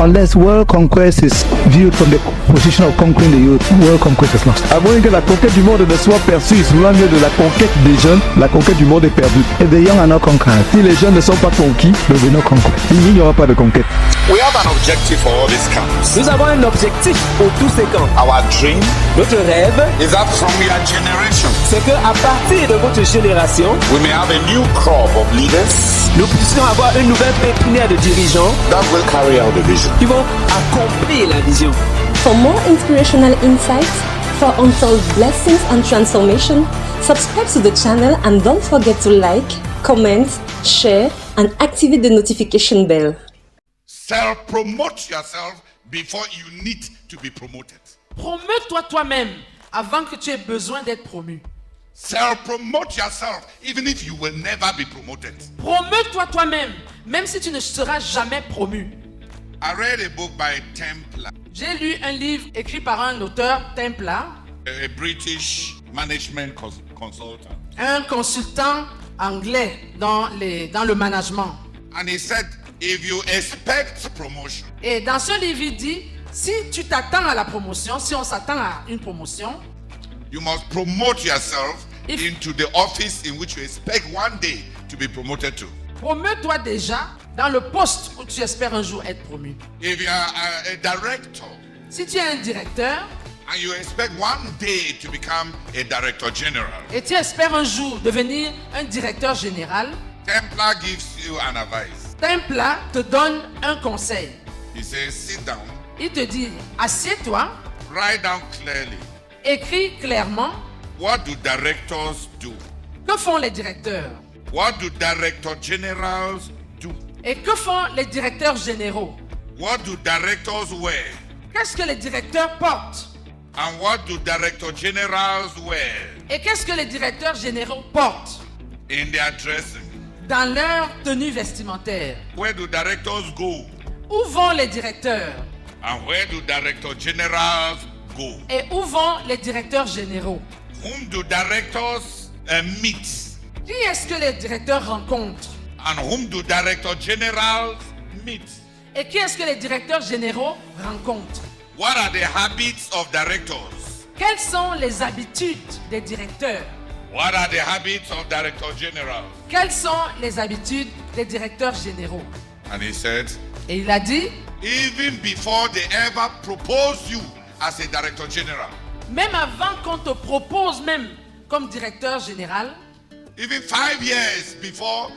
Unless world conquest is viewed from the position of conquering the youth, world conquest is lost. À moins que la conquête du monde ne soit perçue sous l'angle de la conquête des jeunes, la conquête du monde est perdue. If the young are not conquered, Si les jeunes ne sont pas conquis, there will be no conquest. il n'y aura pas de conquête. We have an objective for all these camps. Nous avons un objectif pour tous ces camps. Our dream Notre rêve, is that from your generation, c'est qu'à partir de votre génération, we may have a new crop of leaders nous puissions avoir une nouvelle pépinière de dirigeants that will carry out the vision. qui vont accomplir la vision. For more inspirational insights, for untold blessings and transformation, subscribe to the channel and don't forget to like, comment, share, and activate the notification bell. Self-promote yourself before you need to be promoted. Promeus-toi toi-même avant que tu aies besoin d'être promu. Self-promote yourself even if you will never be promoted. Promeus-toi toi-même, même si tu ne seras jamais promu. I read a book by Templar, J'ai lu un livre écrit par un auteur Templar, a British management consultant. un consultant anglais dans le management. And he said, if you expect promotion, Et dans ce livre, il dit, si tu t'attends à la promotion, si on s'attend à une promotion, you must promote yourself If- into the office in which you expect one day to be promoted to. promeus-toi déjà dans le poste où tu espères un jour être promu. If you are a director Si tu es un directeur and you expect one day to become a director general, et tu espères un jour devenir un directeur général, Templar gives you an advice. Templar te donne un conseil. He says, sit down, Il te dit, assieds-toi, write down clearly. écris clairement What do directors do? que font les directeurs What do director generals do? et que font les directeurs généraux. What do directors wear? Qu'est-ce que les directeurs portent And what do director generals wear et qu'est-ce que les directeurs généraux portent in their dressing? dans leur tenue vestimentaire. Where do directors go? Où vont les directeurs And where do director generals go? et où vont les directeurs généraux? Whom do directors meet? Qui est-ce que les directeurs rencontrent And whom do director generals meet? et qui est-ce que les directeurs généraux rencontrent? What are the habits of directors? Quelles sont les habitudes des directeurs? What are the habits of director generals? Quelles sont les habitudes des directeurs généraux? And he said, Et il a dit, even before they ever propose you as a director general, même avant qu'on te propose même comme directeur général, even 5 years before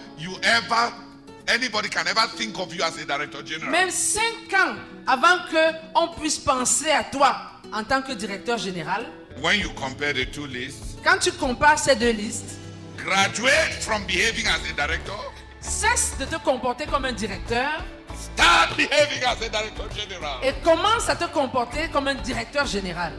anybody can ever think of you as a director general, même 5 ans avant qu'on puisse penser à toi en tant que directeur général, when you compare the two lists, quand tu compares ces deux listes, graduate from behaving as a director, cesse de te comporter comme un directeur start behaving as a director general. et commence à te comporter comme un directeur général.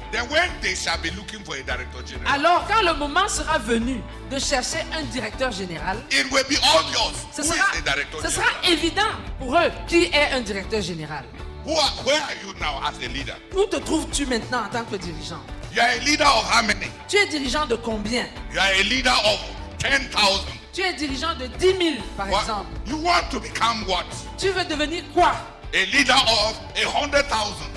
Then when they shall be looking for a director general, Alors quand le moment sera venu de chercher un directeur général, it will be obvious ce who sera, is the director ce sera general. évident pour eux qui est un directeur général. Where are you now as a leader? Où te trouves-tu maintenant en tant que dirigeant? You are a leader of how many? Tu es dirigeant de combien? You are a leader of 10,000. Tu es dirigeant de 10 000 par exemple. You want to become what? Tu veux devenir quoi? A leader of 100,000.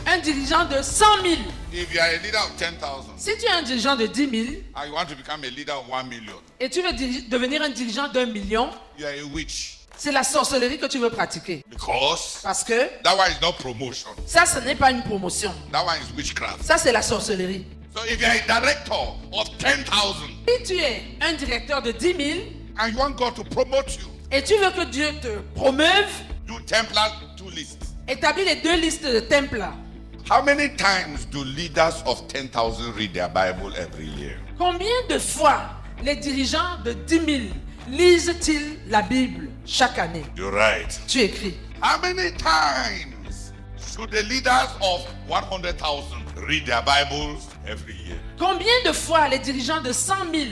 Un dirigeant de 100 000. If you are a leader of 10,000 Si tu es un dirigeant de 10 000 and you want to become a leader of 1 million, et tu veux devenir un dirigeant d'1 million, you are a witch. c'est la sorcellerie que tu veux pratiquer. Because Parce que that one is not promotion. ça, ce n'est pas une promotion. That one is witchcraft. Ça, c'est la sorcellerie. So if you are a director of 10,000 Si tu es un directeur de 10 000 and you want God to promote you, et tu veux que Dieu te promeuve, do Templar 2 lists. établis les deux listes de Templar. How many times do leaders of 10,000 read their Bible every year? Combien de fois les dirigeants de 10 000 lisent-ils la Bible chaque année? You're right. Tu écris. How many times should the leaders of 100,000 read their Bibles every year? Combien de fois les dirigeants de 100 000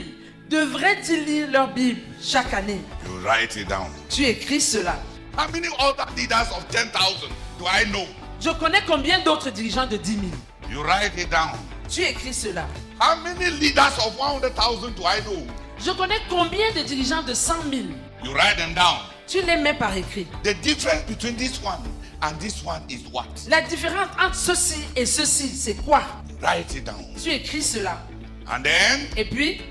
devraient-ils lire leur Bible chaque année? You write it down. Tu écris cela. How many other leaders of 10,000 do I know? Je connais combien d'autres dirigeants de 10 000? You write it down. Tu écris cela. How many leaders of 100,000 do I know? Je connais combien de dirigeants de 100 000? You write them down. Tu les mets par écrit. The difference between this one And this one is what? La différence entre ceci et ceci, c'est quoi? Write it down. Tu écris cela. And then Et puis,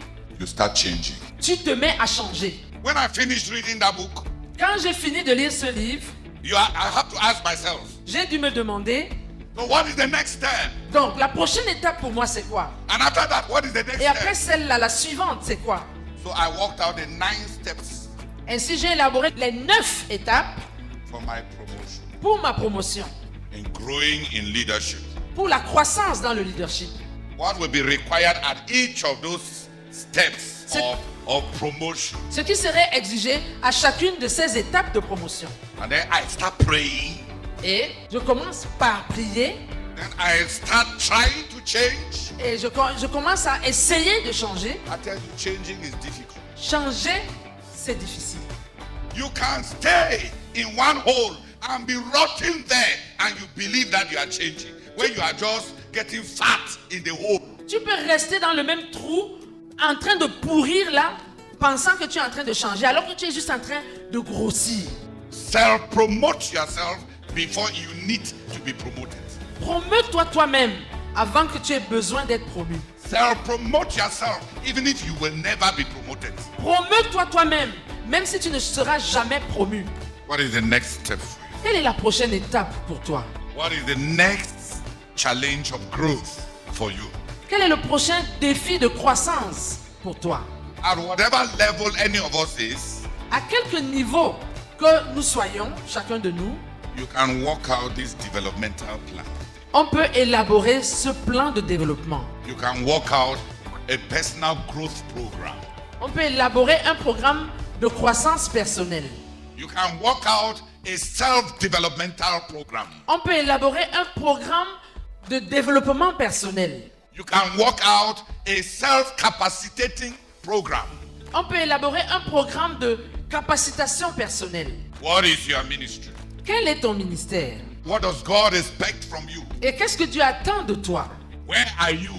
you start changing. tu te mets à changer. When I finished reading that book, Quand j'ai fini de lire ce livre, I have to ask myself, j'ai dû me demander, so what is the next step? donc la prochaine étape pour moi c'est quoi? And after that, what is the next Et après step? celle-là, la suivante, c'est quoi? So I worked out the 9 steps Ainsi, j'ai élaboré les 9 étapes for my promotion pour ma promotion, in growing in leadership. pour la croissance dans le leadership. What will be required at each of those steps C'est- of promotion? Ce qui serait exigé à chacune de ces étapes de promotion. And then I start praying. Et je commence par prier Then I start trying to change. et je commence à essayer de changer. I tell you, changing is difficult. Changer, c'est difficile. You can stay in one hole and be rotting there and you believe that you are changing when you are just getting fat in the hole. Tu peux rester dans le même trou en train de pourrir là, pensant que tu es en train de changer, alors que tu es juste en train de grossir. Self-promote yourself before you need to be promoted. Promeut-toi toi-même avant que tu aies besoin d'être promu. Self-promote yourself even if you will never be promoted. Promeut-toi toi-même, même si tu ne seras jamais promu. What is the next step for you? Quelle est la prochaine étape pour toi? What is the next challenge of growth for you? Quel est le prochain défi de croissance pour toi? At whatever level any of us is, À quelque niveau que nous soyons, chacun de nous, you can work out this developmental plan. on peut élaborer ce plan de développement. You can work out a personal growth program. On peut élaborer un programme de croissance personnelle. You can work out a self-developmental program. On peut élaborer un programme de développement personnel. You can work out a self-capacitating program. On peut élaborer un programme de capacitation personnelle. What is your ministry? Quel est ton ministère? What does God expect from you? Et qu'est-ce que Dieu attend de toi? Where are you?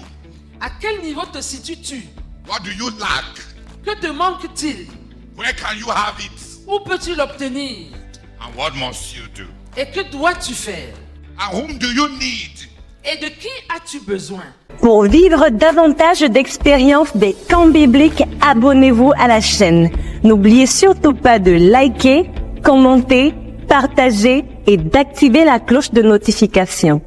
À quel niveau te situes-tu? What do you lack? Que te manque-t-il? Where can you have it? Où peux-tu l'obtenir? And what must you do? Et que dois-tu faire? And whom do you need? Et de qui as-tu besoin? Pour vivre davantage d'expériences des camps bibliques, abonnez-vous à la chaîne. N'oubliez surtout pas de liker, commenter, partager et d'activer la cloche de notification.